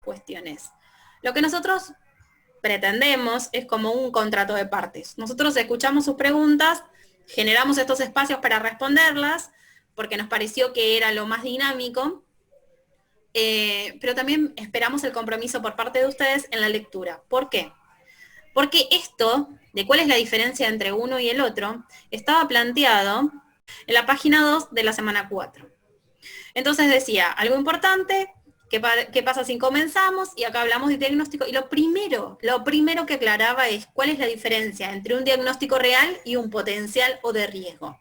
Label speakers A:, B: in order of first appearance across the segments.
A: cuestiones. Lo que nosotros pretendemos es como un contrato de partes. Nosotros escuchamos sus preguntas, generamos estos espacios para responderlas, porque nos pareció que era lo más dinámico, pero también esperamos el compromiso por parte de ustedes en la lectura. ¿Por qué? Porque esto, de cuál es la diferencia entre uno y el otro, estaba planteado en la página 2 de la semana 4. Entonces decía, algo importante, ¿qué pasa si comenzamos? Y acá hablamos de diagnóstico. Y lo primero que aclaraba es cuál es la diferencia entre un diagnóstico real y un potencial o de riesgo.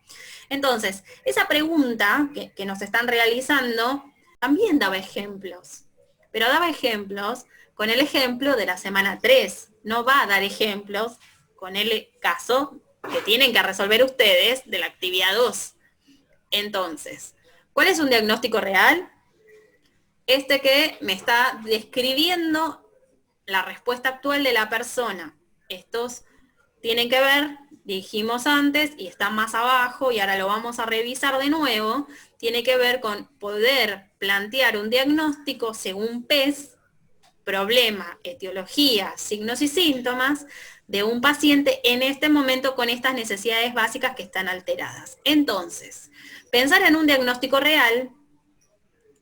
A: Entonces, esa pregunta que nos están realizando también daba ejemplos, pero daba ejemplos con el ejemplo de la semana 3. No va a dar ejemplos con el caso que tienen que resolver ustedes de la actividad 2. Entonces, ¿cuál es un diagnóstico real? Este que me está describiendo la respuesta actual de la persona. Estos tienen que ver, dijimos antes, y está más abajo, y ahora lo vamos a revisar de nuevo, tiene que ver con poder plantear un diagnóstico según PES, problema, etiología, signos y síntomas, de un paciente en este momento con estas necesidades básicas que están alteradas. Entonces, pensar en un diagnóstico real,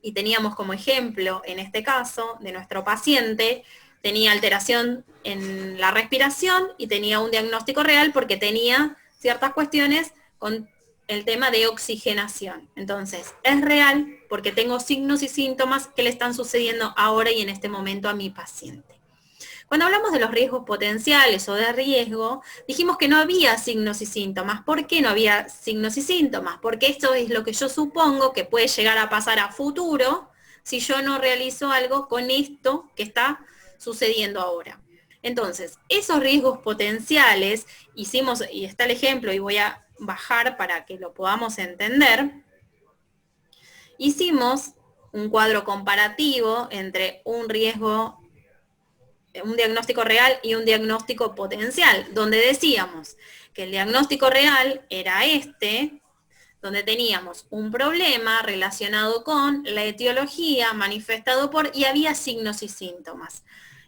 A: y teníamos como ejemplo, en este caso, de nuestro paciente, tenía alteración en la respiración y tenía un diagnóstico real porque tenía ciertas cuestiones con el tema de oxigenación. Entonces, es real porque tengo signos y síntomas que le están sucediendo ahora y en este momento a mi paciente. Cuando hablamos de los riesgos potenciales o de riesgo, dijimos que no había signos y síntomas. ¿Por qué no había signos y síntomas? Porque esto es lo que yo supongo que puede llegar a pasar a futuro si yo no realizo algo con esto que está sucediendo ahora. Entonces, esos riesgos potenciales, hicimos, y está el ejemplo, y voy a bajar para que lo podamos entender, hicimos un cuadro comparativo entre un diagnóstico real y un diagnóstico potencial, donde decíamos que el diagnóstico real era este, donde teníamos un problema relacionado con la etiología manifestado por, y había signos y síntomas.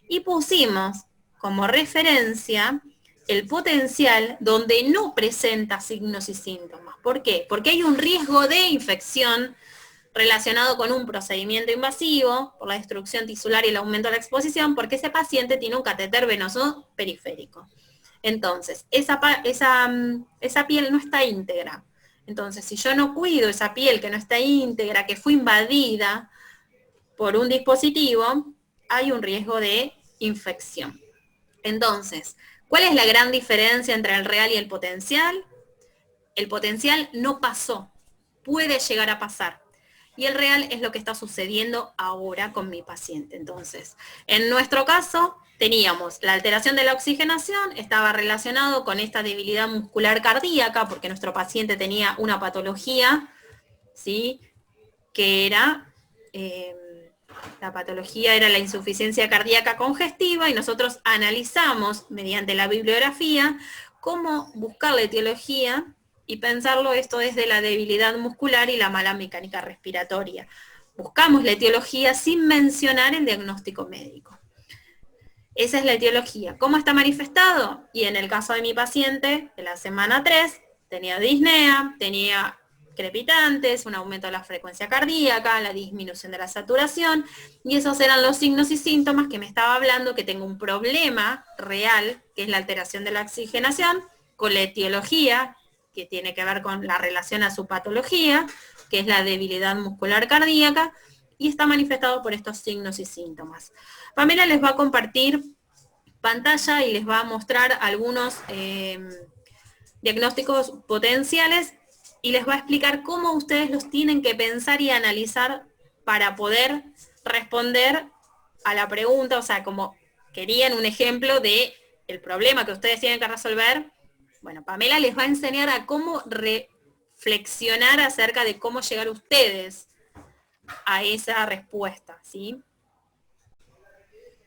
A: Y pusimos como referencia el potencial donde no presenta signos y síntomas. ¿Por qué? Porque hay un riesgo de infección relacionado con un procedimiento invasivo por la destrucción tisular y el aumento de la exposición, porque ese paciente tiene un catéter venoso periférico. Entonces, esa piel no está íntegra. Entonces, si yo no cuido esa piel que no está íntegra, que fue invadida por un dispositivo, hay un riesgo de infección. Entonces, ¿cuál es la gran diferencia entre el real y el potencial? El potencial no pasó, puede llegar a pasar. Y el real es lo que está sucediendo ahora con mi paciente. Entonces, en nuestro caso, teníamos la alteración de la oxigenación, estaba relacionado con esta debilidad muscular cardíaca, porque nuestro paciente tenía una patología, ¿sí? Que era, la patología era la insuficiencia cardíaca congestiva, y nosotros analizamos mediante la bibliografía cómo buscar la etiología y pensarlo esto desde la debilidad muscular y la mala mecánica respiratoria. Buscamos la etiología sin mencionar el diagnóstico médico. Esa es la etiología. ¿Cómo está manifestado? Y en el caso de mi paciente, en la semana 3, tenía disnea, tenía crepitantes, un aumento de la frecuencia cardíaca, la disminución de la saturación, y esos eran los signos y síntomas que me estaba hablando que tengo un problema real, que es la alteración de la oxigenación, con la etiología, que tiene que ver con la relación a su patología, que es la debilidad muscular cardíaca, y está manifestado por estos signos y síntomas. Pamela les va a compartir pantalla y les va a mostrar algunos diagnósticos potenciales y les va a explicar cómo ustedes los tienen que pensar y analizar para poder responder a la pregunta, o sea, como querían un ejemplo de el problema que ustedes tienen que resolver. Bueno, Pamela les va a enseñar a cómo reflexionar acerca de cómo llegar ustedes a esa respuesta, ¿sí?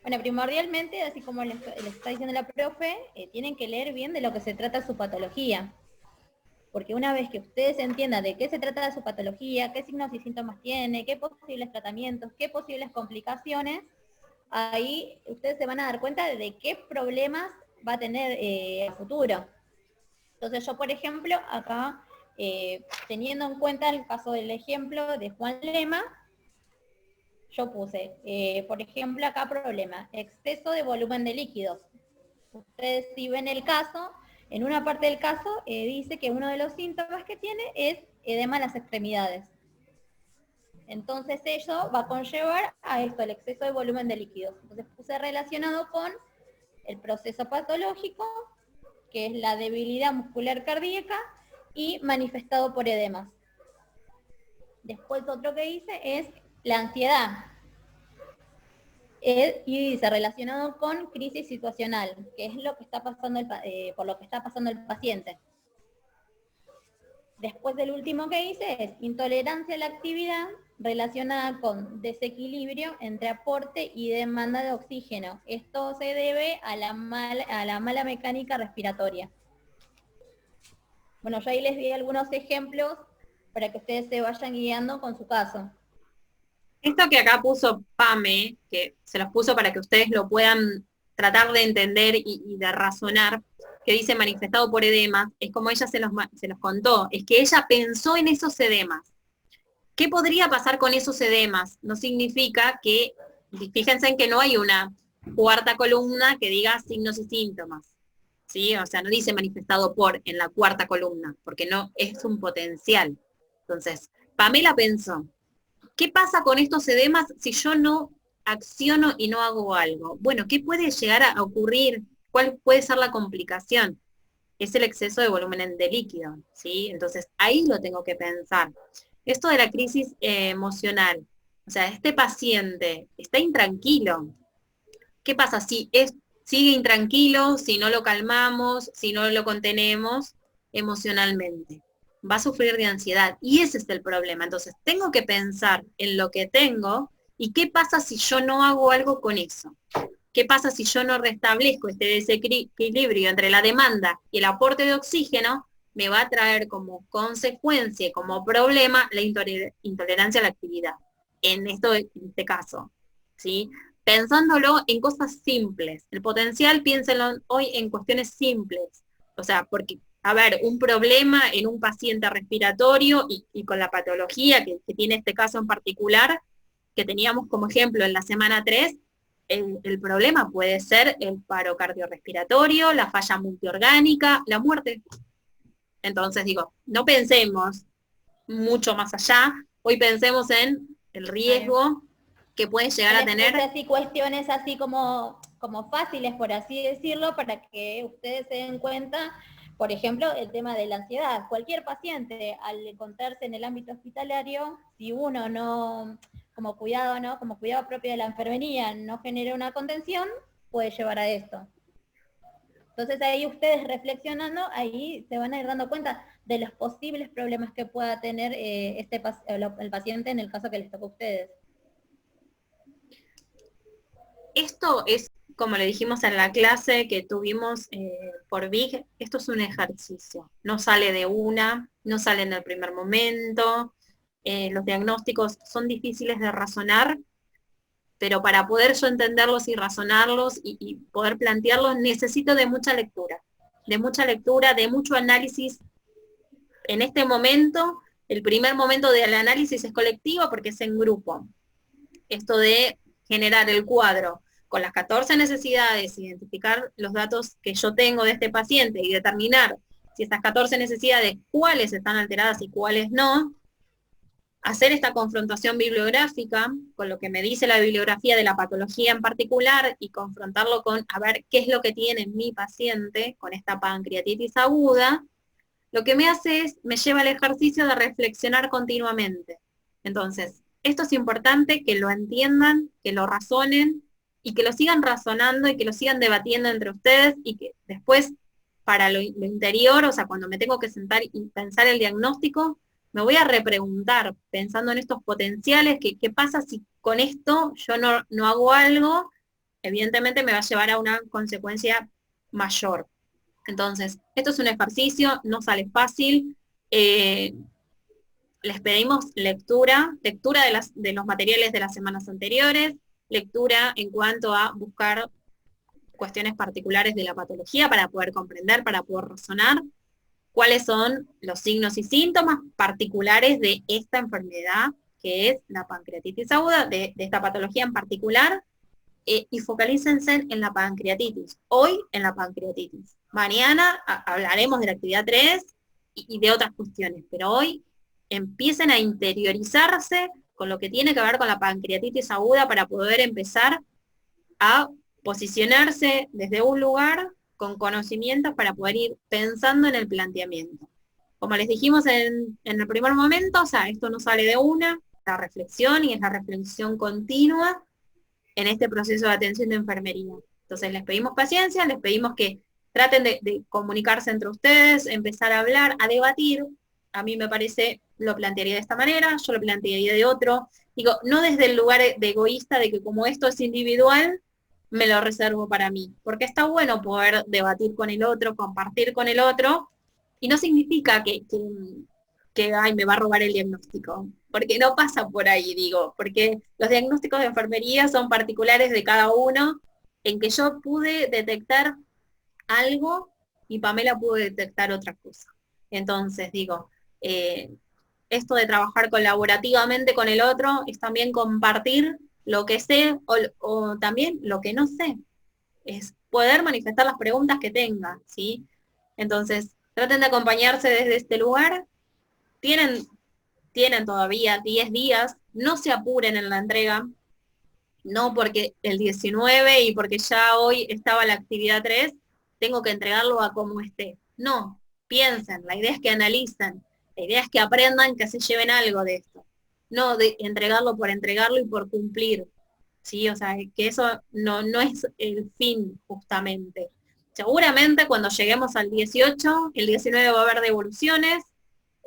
B: Bueno, primordialmente, así como les está diciendo la profe, tienen que leer bien de lo que se trata su patología. Porque una vez que ustedes entiendan de qué se trata su patología, qué signos y síntomas tiene, qué posibles tratamientos, qué posibles complicaciones, ahí ustedes se van a dar cuenta de qué problemas va a tener a futuro. Entonces yo, por ejemplo, acá, teniendo en cuenta el caso del ejemplo de Juan Lema, yo puse, por ejemplo, acá problema, exceso de volumen de líquidos. Ustedes si ven el caso, en una parte del caso dice que uno de los síntomas que tiene es edema en las extremidades. Entonces eso va a conllevar a esto, el exceso de volumen de líquidos. Entonces puse relacionado con el proceso patológico, que es la debilidad muscular cardíaca, y manifestado por edemas. Después otro que hice es la ansiedad. Y dice relacionado con crisis situacional, que es lo que está pasando por lo que está pasando el paciente. Después del último que hice es intolerancia a la actividad relacionada con desequilibrio entre aporte y demanda de oxígeno. Esto se debe a la mala mecánica respiratoria. Bueno, yo ahí les di algunos ejemplos para que ustedes se vayan guiando con su caso.
A: Esto que acá puso Pame, que se los puso para que ustedes lo puedan tratar de entender y de razonar, que dice manifestado por edemas, es como ella se los contó, es que ella pensó en esos edemas. ¿Qué podría pasar con esos edemas? No significa que, fíjense en que no hay una cuarta columna que diga signos y síntomas, ¿sí? O sea, no dice manifestado por en la cuarta columna, porque no es un potencial. Entonces, Pamela pensó, ¿qué pasa con estos edemas si yo no acciono y no hago algo? Bueno, ¿qué puede llegar a ocurrir? ¿Cuál puede ser la complicación? Es el exceso de volumen de líquido, ¿sí? Entonces, ahí lo tengo que pensar. Esto de la crisis emocional, o sea, este paciente está intranquilo. ¿Qué pasa si sigue intranquilo, si no lo calmamos, si no lo contenemos emocionalmente? Va a sufrir de ansiedad y ese es el problema. Entonces, tengo que pensar en lo que tengo y qué pasa si yo no hago algo con eso. ¿Qué pasa si yo no restablezco este desequilibrio entre la demanda y el aporte de oxígeno? Me va a traer como consecuencia, como problema, la intolerancia a la actividad. En este caso, ¿sí? Pensándolo en cosas simples. El potencial, piénsenlo hoy en cuestiones simples. O sea, porque, a ver, un problema en un paciente respiratorio y con la patología que tiene este caso en particular, que teníamos como ejemplo en la semana 3, el problema puede ser el paro cardiorrespiratorio, la falla multiorgánica, la muerte. Entonces digo, no pensemos mucho más allá, hoy pensemos en el riesgo que puede llegar a tener.
B: Así cuestiones así como fáciles, por así decirlo, para que ustedes se den cuenta, por ejemplo, el tema de la ansiedad. Cualquier paciente, al encontrarse en el ámbito hospitalario, si uno no, como cuidado, ¿no? Como cuidado propio de la enfermería, no genera una contención, puede llevar a esto. Entonces ahí ustedes reflexionando, ahí se van a ir dando cuenta de los posibles problemas que pueda tener el paciente en el caso que les tocó a ustedes.
A: Esto es, como le dijimos en la clase que tuvimos por Big, esto es un ejercicio. No sale de una, no sale en el primer momento. Los diagnósticos son difíciles de razonar, pero para poder yo entenderlos y razonarlos y poder plantearlos, necesito de mucha lectura, de mucho análisis. En este momento, el primer momento del análisis es colectivo porque es en grupo. Esto de generar el cuadro con las 14 necesidades, identificar los datos que yo tengo de este paciente y determinar si estas 14 necesidades, cuáles están alteradas y cuáles no, hacer esta confrontación bibliográfica con lo que me dice la bibliografía de la patología en particular y confrontarlo con, a ver, qué es lo que tiene mi paciente con esta pancreatitis aguda, lo que me hace es, me lleva al ejercicio de reflexionar continuamente. Entonces, esto es importante que lo entiendan, que lo razonen y que lo sigan razonando y que lo sigan debatiendo entre ustedes y que después, para lo interior, o sea, cuando me tengo que sentar y pensar el diagnóstico, me voy a repreguntar, pensando en estos potenciales, qué pasa si con esto yo no hago algo, evidentemente me va a llevar a una consecuencia mayor. Entonces, esto es un ejercicio, no sale fácil. Les pedimos lectura de los materiales de las semanas anteriores, lectura en cuanto a buscar cuestiones particulares de la patología para poder comprender, para poder razonar cuáles son los signos y síntomas particulares de esta enfermedad, que es la pancreatitis aguda, de esta patología en particular, y focalícense en la pancreatitis. Hoy en la pancreatitis. Mañana hablaremos de la actividad 3 y de otras cuestiones, pero hoy empiecen a interiorizarse con lo que tiene que ver con la pancreatitis aguda para poder empezar a posicionarse desde un lugar con conocimientos para poder ir pensando en el planteamiento. Como les dijimos en el primer momento, o sea, esto no sale de una, la reflexión, y es la reflexión continua en este proceso de atención de enfermería. Entonces les pedimos paciencia, les pedimos que traten de comunicarse entre ustedes, empezar a hablar, a debatir. A mí me parece, lo plantearía de esta manera, yo lo plantearía de otro. Digo, no desde el lugar de egoísta de que como esto es individual, me lo reservo para mí, porque está bueno poder debatir con el otro, compartir con el otro, y no significa que ay, me va a robar el diagnóstico, porque no pasa por ahí, digo, porque los diagnósticos de enfermería son particulares de cada uno, en que yo pude detectar algo y Pamela pudo detectar otra cosa. Entonces, digo, esto de trabajar colaborativamente con el otro es también compartir lo que sé o también lo que no sé. Es poder manifestar las preguntas que tenga, ¿sí? Entonces, traten de acompañarse desde este lugar. Tienen todavía 10 días, no se apuren en la entrega, no porque el 19 y porque ya hoy estaba la actividad 3, tengo que entregarlo a como esté. No, piensen, la idea es que analicen, la idea es que aprendan, que se lleven algo de esto. No de entregarlo por entregarlo y por cumplir, ¿sí? O sea, que eso no es el fin, justamente. Seguramente cuando lleguemos al 18, el 19 va a haber devoluciones,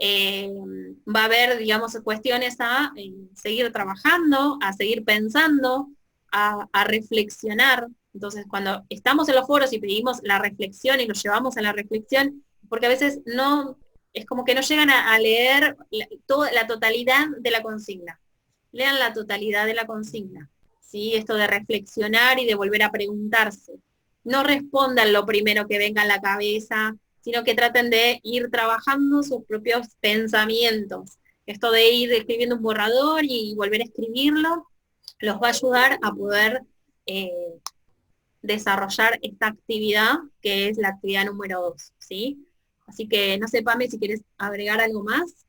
A: va a haber, digamos, cuestiones a seguir trabajando, a seguir pensando, a reflexionar. Entonces, cuando estamos en los foros y pedimos la reflexión y lo llevamos a la reflexión, porque a veces no, es como que no llegan a leer toda la totalidad de la consigna. Lean la totalidad de la consigna, ¿sí? Esto de reflexionar y de volver a preguntarse. No respondan lo primero que venga a la cabeza, sino que traten de ir trabajando sus propios pensamientos. Esto de ir escribiendo un borrador y volver a escribirlo, los va a ayudar a poder desarrollar esta actividad, que es la actividad número 2, ¿sí? Así que, no sé, Pame, si quieres agregar algo más.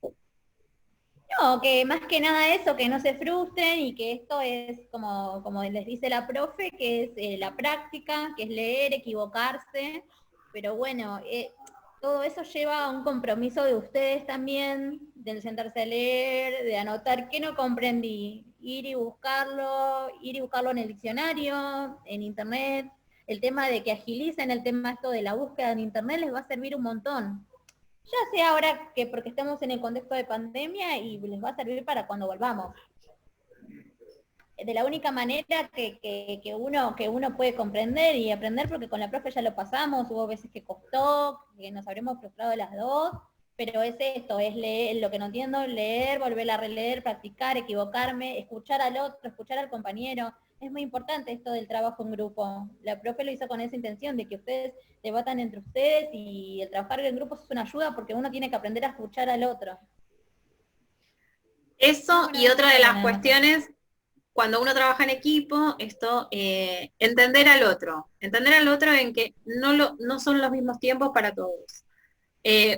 B: No, que más que nada eso, que no se frustren y que esto es, como les dice la profe, que es la práctica, que es leer, equivocarse, pero bueno, todo eso lleva a un compromiso de ustedes también, de sentarse a leer, de anotar qué no comprendí, ir y buscarlo en el diccionario, en internet. El tema de que agilicen el tema esto de la búsqueda en internet les va a servir un montón. Ya sea ahora que porque estamos en el contexto de pandemia y les va a servir para cuando volvamos. De la única manera que uno puede comprender y aprender, porque con la profe ya lo pasamos, hubo veces que costó, que nos habremos frustrado las dos, pero es esto, es leer lo que no entiendo, leer, volver a releer, practicar, equivocarme, escuchar al otro, escuchar al compañero. Es muy importante esto del trabajo en grupo. La profe lo hizo con esa intención, de que ustedes debatan entre ustedes, y el trabajar en grupos es una ayuda porque uno tiene que aprender a escuchar al otro.
A: Eso, y otra de las cuestiones, cuando uno trabaja en equipo, esto, entender al otro en que no son los mismos tiempos para todos.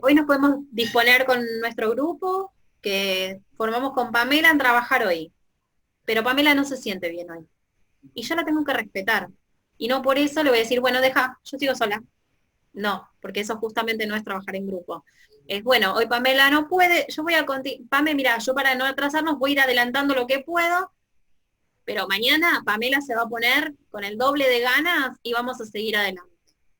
A: Hoy nos podemos disponer con nuestro grupo, que formamos con Pamela, en trabajar hoy, pero Pamela no se siente bien hoy, y yo la tengo que respetar, y no por eso le voy a decir, bueno, deja, yo sigo sola. No, porque eso justamente no es trabajar en grupo. Es bueno, hoy Pamela no puede, yo voy a continuar, Pame, mira, yo para no atrasarnos voy a ir adelantando lo que puedo, pero mañana Pamela se va a poner con el doble de ganas y vamos a seguir adelante.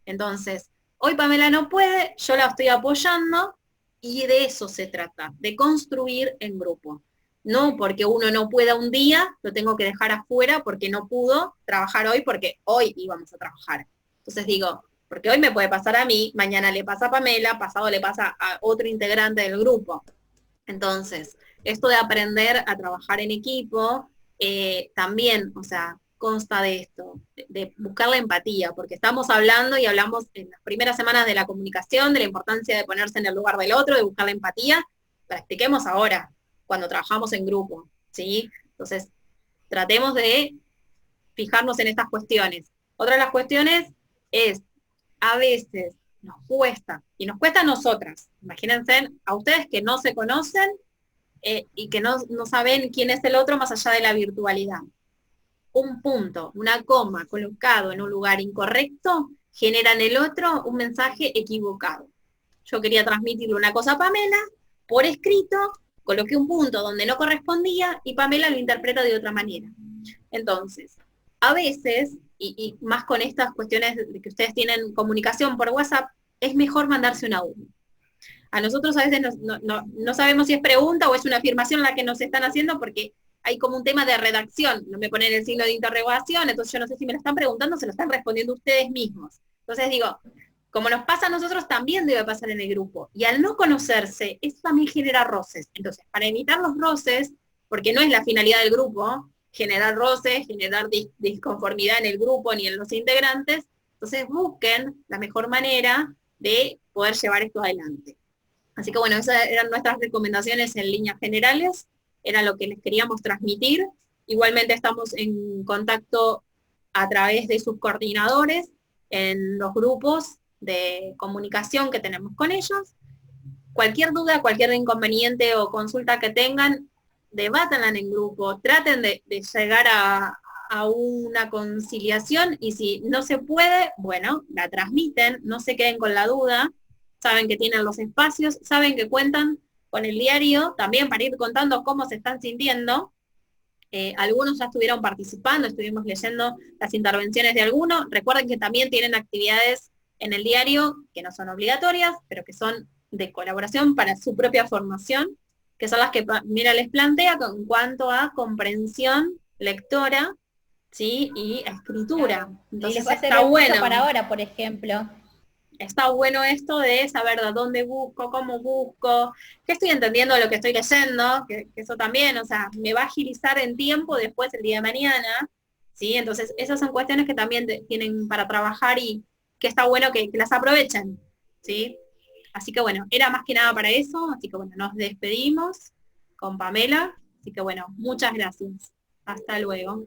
A: Entonces, hoy Pamela no puede, yo la estoy apoyando, y de eso se trata, de construir en grupo. No porque uno no pueda un día, lo tengo que dejar afuera porque no pudo trabajar hoy, porque hoy íbamos a trabajar. Entonces digo, porque hoy me puede pasar a mí, mañana le pasa a Pamela, pasado le pasa a otro integrante del grupo. Entonces, esto de aprender a trabajar en equipo, también, o sea, consta de esto, de buscar la empatía, porque estamos hablando y hablamos en las primeras semanas de la comunicación, de la importancia de ponerse en el lugar del otro, de buscar la empatía. Practiquemos ahora, cuando trabajamos en grupo, ¿sí? Entonces, tratemos de fijarnos en estas cuestiones. Otra de las cuestiones es, a veces nos cuesta, y nos cuesta a nosotras, imagínense a ustedes que no se conocen y que no saben quién es el otro más allá de la virtualidad. Un punto, una coma colocado en un lugar incorrecto, genera en el otro un mensaje equivocado. Yo quería transmitirle una cosa a Pamela, por escrito, coloqué un punto donde no correspondía y Pamela lo interpreta de otra manera. Entonces, a veces, y más con estas cuestiones de que ustedes tienen comunicación por WhatsApp, es mejor mandarse un audio. A nosotros a veces no sabemos si es pregunta o es una afirmación la que nos están haciendo porque hay como un tema de redacción, no me ponen el signo de interrogación, entonces yo no sé si me lo están preguntando o se lo están respondiendo ustedes mismos. Entonces digo, como nos pasa a nosotros, también debe pasar en el grupo. Y al no conocerse, eso también genera roces. Entonces, para evitar los roces, porque no es la finalidad del grupo, generar roces, generar disconformidad en el grupo ni en los integrantes, entonces busquen la mejor manera de poder llevar esto adelante. Así que bueno, esas eran nuestras recomendaciones en líneas generales, era lo que les queríamos transmitir. Igualmente estamos en contacto a través de sus coordinadores en los grupos de comunicación que tenemos con ellos. Cualquier duda, cualquier inconveniente o consulta que tengan, debátanla en el grupo, traten de llegar a una conciliación y si no se puede, bueno, la transmiten, no se queden con la duda, saben que tienen los espacios, saben que cuentan con el diario también para ir contando cómo se están sintiendo. Algunos ya estuvieron participando, estuvimos leyendo las intervenciones de algunos. Recuerden que también tienen actividades en el diario que no son obligatorias, pero que son de colaboración para su propia formación, que son las que Mira les plantea en cuanto a comprensión lectora, ¿sí? Y escritura.
B: Claro.
A: Entonces
B: Y les va a
A: está
B: servir mucho
A: bueno.
B: para ahora, por ejemplo.
A: Está bueno esto de saber de dónde busco, cómo busco, que estoy entendiendo lo que estoy leyendo, que eso también, o sea, me va a agilizar en tiempo después el día de mañana, ¿sí? Entonces, esas son cuestiones que también tienen para trabajar y que está bueno que las aprovechen, ¿sí? Así que bueno, era más que nada para eso, así que bueno, nos despedimos con Pamela, así que bueno, muchas gracias. Hasta luego.